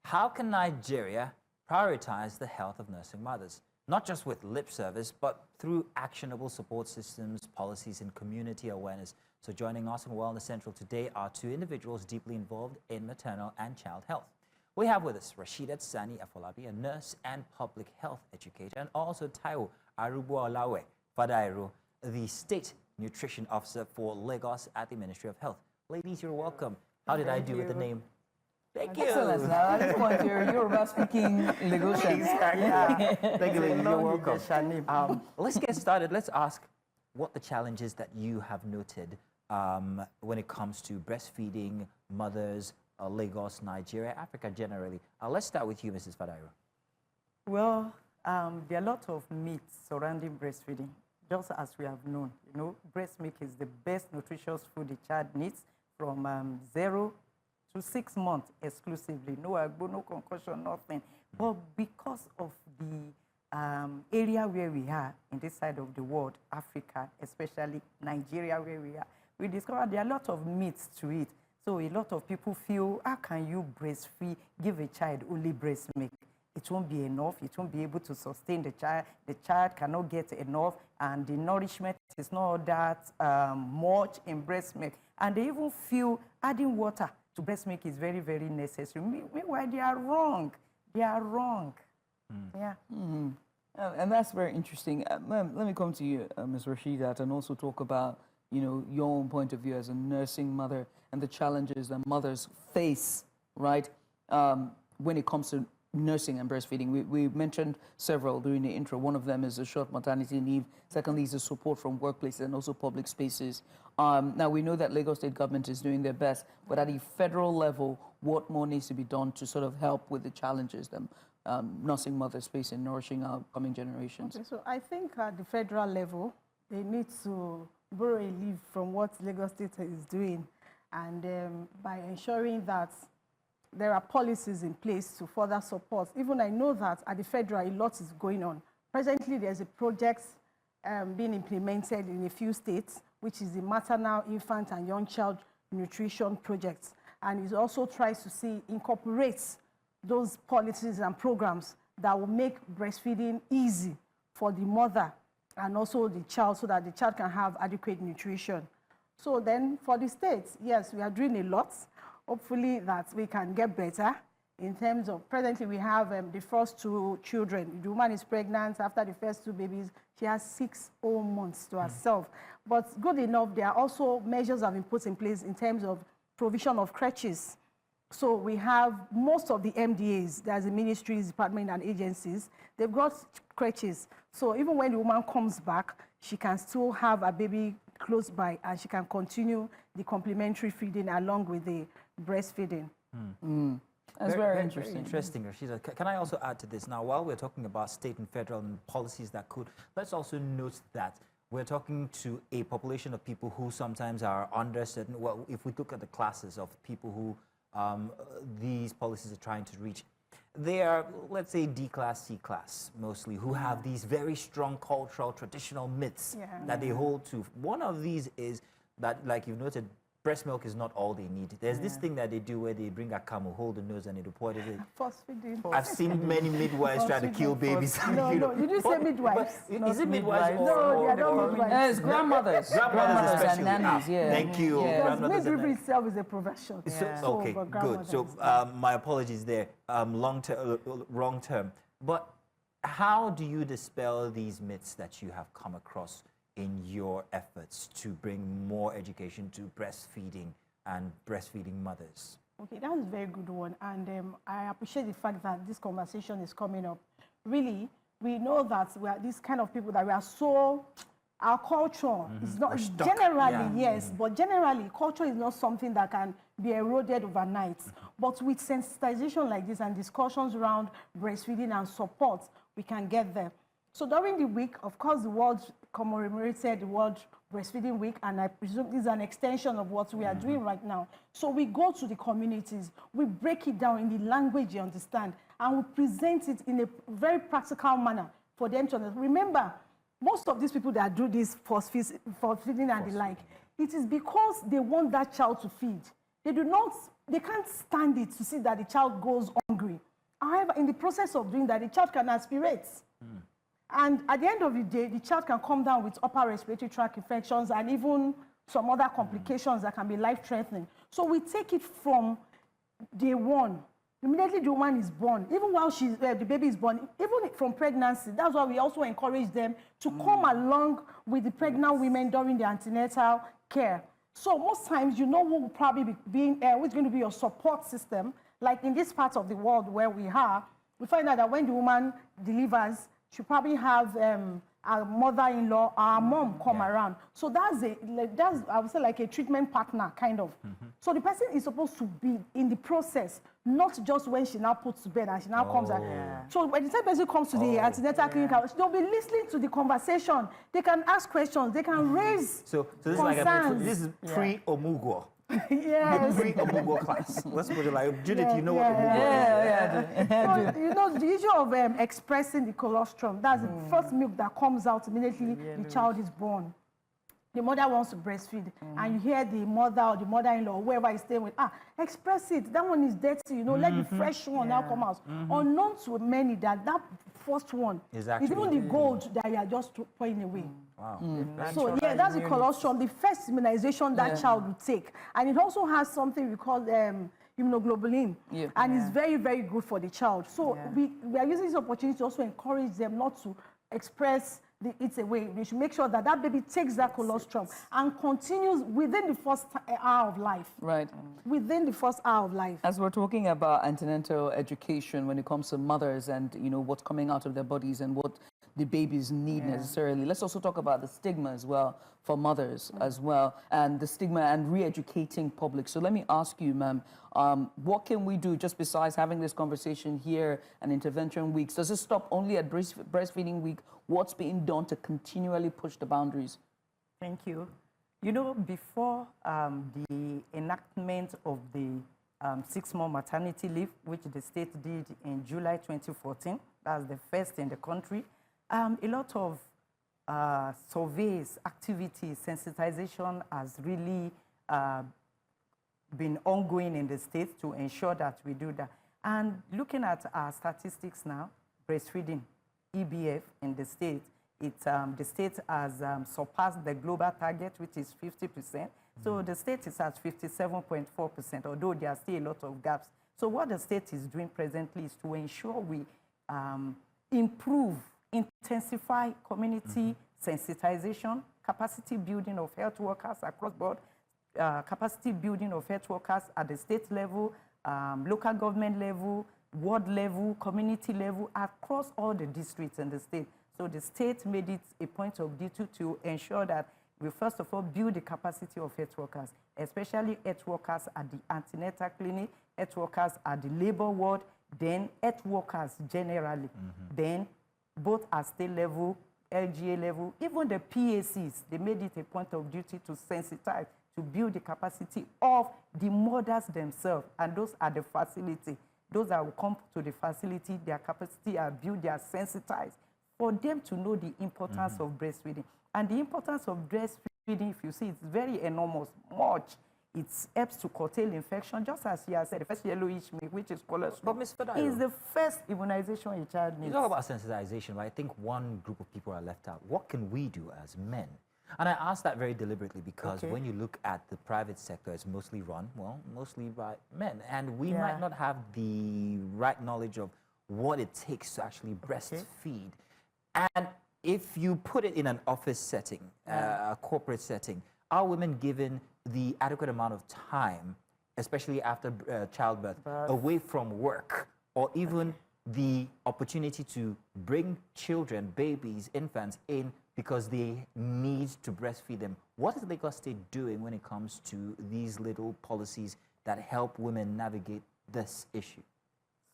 How can Nigeria prioritize the health of nursing mothers? Not just with lip service, but through actionable support systems, policies, and community awareness. So joining us in Wellness Central today are two individuals deeply involved in maternal and child health. We have with us Rashidat Sanni-Afolabi, a nurse and public health educator, and also Taiwo Arubuolawe-Fadairo, the State Nutrition Officer for Lagos at the Ministry of Health. Ladies, you're welcome. How did I do with the name? Thank you. Excellent. Now, at this point, you're Yoruba-speaking Lagosian. Yeah. Thank you, ladies. You're welcome. Let's get started. Let's ask what the challenges that you have noted when it comes to breastfeeding mothers, Lagos, Nigeria, Africa generally. Let's start with you, Mrs. Fadairo. Well, there are a lot of myths surrounding breastfeeding, just as we have known. You know, breast milk is the best nutritious food the child needs from 0 to 6 months exclusively. No agbo, no concussion, nothing. But because of the area where we are in this side of the world, Africa, especially Nigeria where we are, we discovered there are a lot of myths to it. So a lot of people feel, how can you breastfeed, give a child only breast milk? It won't be enough. It won't be able to sustain the child. The child cannot get enough, and the nourishment is not that much in breast milk. And they even feel adding water to breast milk is very, very necessary. Meanwhile, they are wrong. They are wrong. Yeah. And that's very interesting. Ma'am, let me come to you, Ms. Rashidat, and also talk about, you know, your own point of view as a nursing mother and the challenges that mothers face, right, when it comes to nursing and breastfeeding. We mentioned several during the intro. One of them is a short maternity leave. Secondly is the support from workplaces and also public spaces. Now, we know that Lagos State government is doing their best, but at the federal level, what more needs to be done to sort of help with the challenges that nursing mothers face in nourishing our coming generations? Okay, so I think at the federal level, they need to borrow a leaf from what Lagos State is doing, and by ensuring that there are policies in place to further support. Even I know that at the federal, a lot is going on. Presently, there's a project being implemented in a few states, which is the Maternal, Infant, and Young Child Nutrition Project. And it also tries to incorporate those policies and programs that will make breastfeeding easy for the mother and also the child, so that the child can have adequate nutrition. So then for the states, yes, we are doing a lot. Hopefully that we can get better in terms of, presently we have the first 2 children. The woman is pregnant. After the first 2 babies, she has 6 whole months to herself. But good enough, there are also measures that have been put in place in terms of provision of crèches. So we have most of the MDAs, there's the ministries, departments, and agencies, they've got crèches. So even when the woman comes back, she can still have a baby close by, and she can continue the complementary feeding along with the breastfeeding. That's very interesting. Very interesting, Rashida. Can I also add to this? Now, while we're talking about state and federal policies that could, let's also note that we're talking to a population of people who sometimes are under certain, well, if we look at the classes of people who these policies are trying to reach, they are, let's say, D class, C class, mostly, who have these very strong cultural, traditional myths that they hold to. One of these is that, like you've noted, breast milk is not all they need. There's this thing that they do where they bring a camel, hold the nose, and they report it. Force-feeding. I've seen many midwives try to kill babies. No, no, did you say midwives? Is it midwives? No, they are not midwives. It's grandmothers. Grandmothers and nannies, yeah. Thank you. Because midwifery itself is a profession. Okay, good. So my apologies there. Wrong term. But how do you dispel these myths that you have come across in your efforts to bring more education to breastfeeding and breastfeeding mothers? Okay, that's a very good one. And I appreciate the fact that this conversation is coming up. Really, we know that we are these kind of people that we are so, our culture is not, generally, yes, but generally, culture is not something that can be eroded overnight. But with sensitization like this and discussions around breastfeeding and support, we can get there. So during the week, of course, the world commemorated the World Breastfeeding Week, and I presume this is an extension of what we are doing right now. So we go to the communities, we break it down in the language you understand, and we present it in a very practical manner for them to understand. Remember, most of these people that do this for feeding and the like, it is because they want that child to feed. they can't stand it to see that the child goes hungry. However, in the process of doing that, the child can aspirate. And at the end of the day, the child can come down with upper respiratory tract infections and even some other complications that can be life-threatening. So we take it from day one. Immediately the woman is born, even while the baby is born, even from pregnancy. That's why we also encourage them to come along with the pregnant women during the antenatal care. So most times, you know who will probably be who's going to be your support system. Like in this part of the world where we are, we find out that when the woman delivers, she probably have our mother-in-law, our mom come around. So that's I would say like a treatment partner kind of. So the person is supposed to be in the process, not just when she now puts to bed and she now comes out. So when the time person comes to the antenatal clinic, they'll be listening to the conversation. They can ask questions. They can raise So this is like this is pre-Omugo. Yes. Pre-Omugo class. Let's put it like, Judith, you know what Omugo is. So, you know, the issue of expressing the colostrum, that's the first milk that comes out immediately the child is born. The mother wants to breastfeed, and you hear the mother or the mother-in-law or whoever is staying with, express it. That one is dirty, you know, let the fresh one now come out. Unknown to many that first one is even the gold that you are just throwing away. Wow. So yeah, that's the colostrum, the first immunization that child will take. And it also has something we call immunoglobulin, and it's very, very good for the child. So we are using this opportunity to also encourage them not to express it's away. We should make sure that that baby takes that colostrum and continues within the first hour of life. Right. Within the first hour of life. As we're talking about antenatal education when it comes to mothers and, you know, what's coming out of their bodies and what the babies need necessarily, let's also talk about the stigma as well for mothers as well, and the stigma and re-educating public. So let me ask you, ma'am, what can we do just besides having this conversation here and intervention weeks? Does it stop only at breastfeeding week? What's being done to continually push the boundaries? Thank you. You know, before the enactment of the 6-month maternity leave, which the state did in July 2014, that's the first in the country, a lot of surveys, activities, sensitization has really been ongoing in the state to ensure that we do that. And looking at our statistics now, breastfeeding, EBF in the state, the state has surpassed the global target, which is 50%. So the state is at 57.4%, although there are still a lot of gaps. So what the state is doing presently is to ensure we improve, intensify community sensitization, capacity building of health workers across board, capacity building of health workers at the state level, local government level, ward level, community level, across all the districts in the state. So the state made it a point of duty to ensure that we first of all build the capacity of health workers, especially health workers at the antenatal clinic, health workers at the labor ward, then health workers generally. Then both at state level, LGA level, even the PACs, they made it a point of duty to sensitize, to build the capacity of the mothers themselves, and those are the facility. Those that will come to the facility, their capacity are built, they are sensitized, for them to know the importance of breastfeeding. And the importance of breastfeeding, if you see, it's very enormous, much. It helps to curtail infection, just as you have said, the first yellowish milk, which is colostrum, but Ms. Fadairo, is the first immunization a child needs. You talk about sensitization, but I think one group of people are left out. What can we do as men? And I ask that very deliberately because when you look at the private sector, it's mostly run, well, mostly by men. And we might not have the right knowledge of what it takes to actually breastfeed. And if you put it in an office setting, a corporate setting, are women given the adequate amount of time, especially after childbirth, away from work, or even the opportunity to bring children, babies, infants in because they need to breastfeed them? What is Lagos State doing when it comes to these little policies that help women navigate this issue?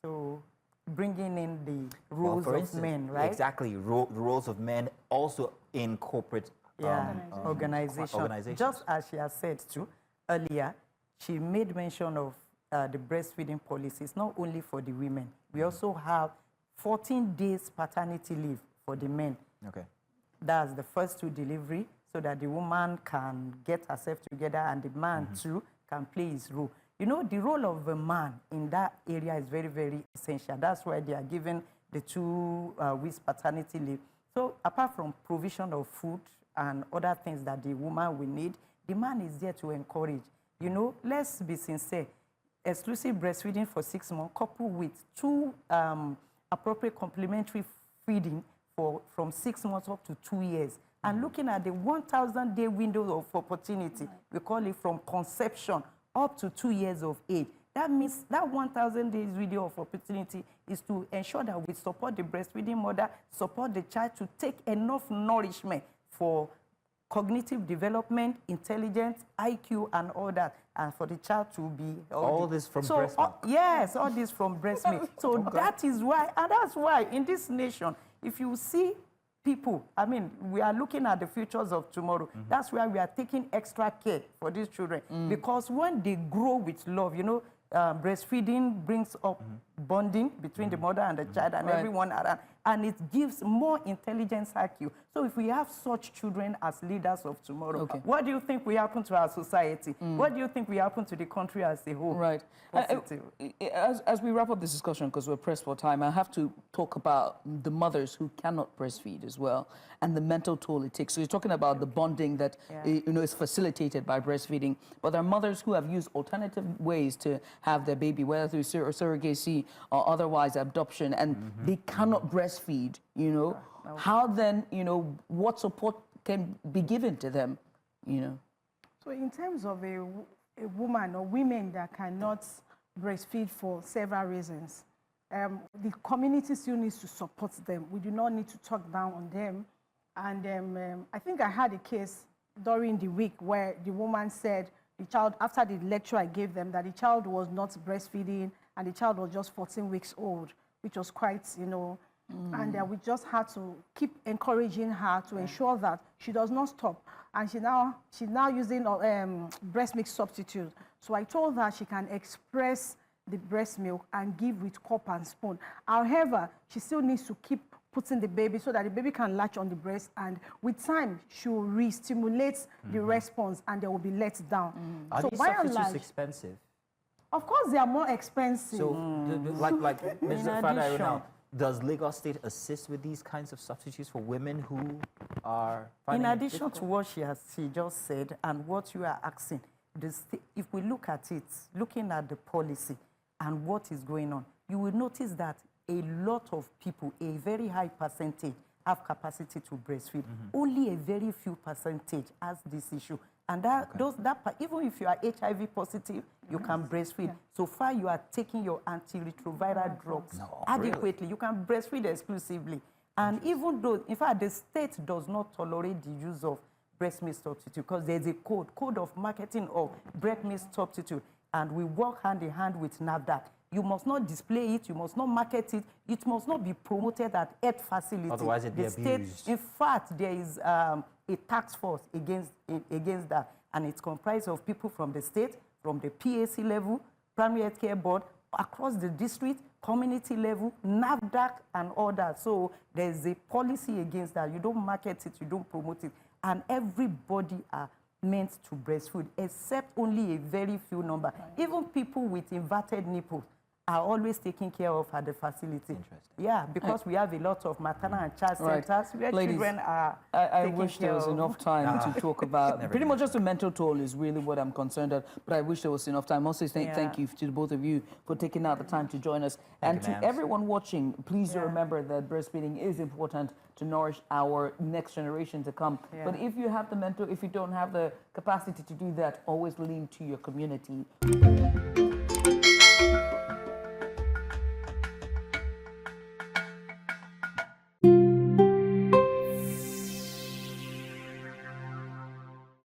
So bringing in the roles of men, right? Exactly, roles of men also in corporate organizations. Just as she has said too earlier, she made mention of the breastfeeding policies, not only for the women. We also have 14 days paternity leave for the men. Okay. That's the first to delivery, so that the woman can get herself together and the man too can play his role. You know, the role of a man in that area is very, very essential. That's why they are given the 2 weeks paternity leave. So apart from provision of food and other things that the woman will need, the man is there to encourage. You know, let's be sincere. Exclusive breastfeeding for 6 months, coupled with 2 appropriate complementary feeding from 6 months up to 2 years. And looking at the 1,000-day window of opportunity, we call it from conception up to 2 years of age. That means that 1,000 days window of opportunity is to ensure that we support the breastfeeding mother, support the child to take enough nourishment for cognitive development, intelligence, IQ, and all that, and for the child to be healthy. All this from breast milk? Yes, all this from breast milk. So that is why, and that's why in this nation, if you see people, I mean, we are looking at the futures of tomorrow. That's why we are taking extra care for these children. Because when they grow with love, you know, breastfeeding brings up bonding between the mother and the child and everyone around, and it gives more intelligence IQ. So if we have such children as leaders of tomorrow, what do you think will happen to our society? What do you think will happen to the country as a whole? Right. As we wrap up this discussion, because we're pressed for time, I have to talk about the mothers who cannot breastfeed as well, and the mental toll it takes. So you're talking about the bonding that you know, is facilitated by breastfeeding, but there are mothers who have used alternative ways to have their baby, whether through surrogacy or otherwise adoption, and they cannot breastfeed, you know. How then, you know, what support can be given to them, you know? So in terms of a woman or women that cannot breastfeed for several reasons, the community still needs to support them. We do not need to talk down on them. And I think I had a case during the week where the woman said the child, after the lecture I gave them, that the child was not breastfeeding and the child was just 14 weeks old, which was quite, you know, and we just had to keep encouraging her to ensure that she does not stop. And she's now using breast milk substitute. So I told her she can express the breast milk and give with cup and spoon. However, she still needs to keep putting the baby so that the baby can latch on the breast, and with time she will re-stimulate the response and they will be let down. Are so these by and substitutes large, expensive? Of course they are more expensive. So like Mr. Fadairo now, does Lagos State assist with these kinds of substitutes for women who are finding in addition to what she just said and what you are asking, if we look at it, looking at the policy and what is going on, you will notice that a lot of people, a very high percentage, have capacity to breastfeed. Only a very few percentage has this issue. And even if you are HIV positive, you can breastfeed. So far, you are taking your antiretroviral drugs adequately. Really? You can breastfeed exclusively. And even though, in fact, the state does not tolerate the use of breast milk substitute because there's a code of marketing of breast milk substitute, and we work hand in hand with NAFDAC. You must not display it, you must not market it, it must not be promoted at health facilities. Otherwise it'd be abused. In fact, there is a task force against that, and it's comprised of people from the state, from the PAC level, primary health care board, across the district, community level, NAFDAC, and all that. So there's a policy against that. You don't market it, you don't promote it, and everybody are meant to breastfeed, except only a very few number. Even people with inverted nipples are always taken care of at the facility. Yeah, because we have a lot of maternal and child centers where Ladies, children are I wish there was enough time to talk about, pretty much just the mental toll is really what I'm concerned at, but I wish there was enough time. Also, thank you to both of you for taking out the time to join us. And to everyone watching, please remember that breastfeeding is important to nourish our next generation to come. But if you have the mental, if you don't have the capacity to do that, always lean to your community.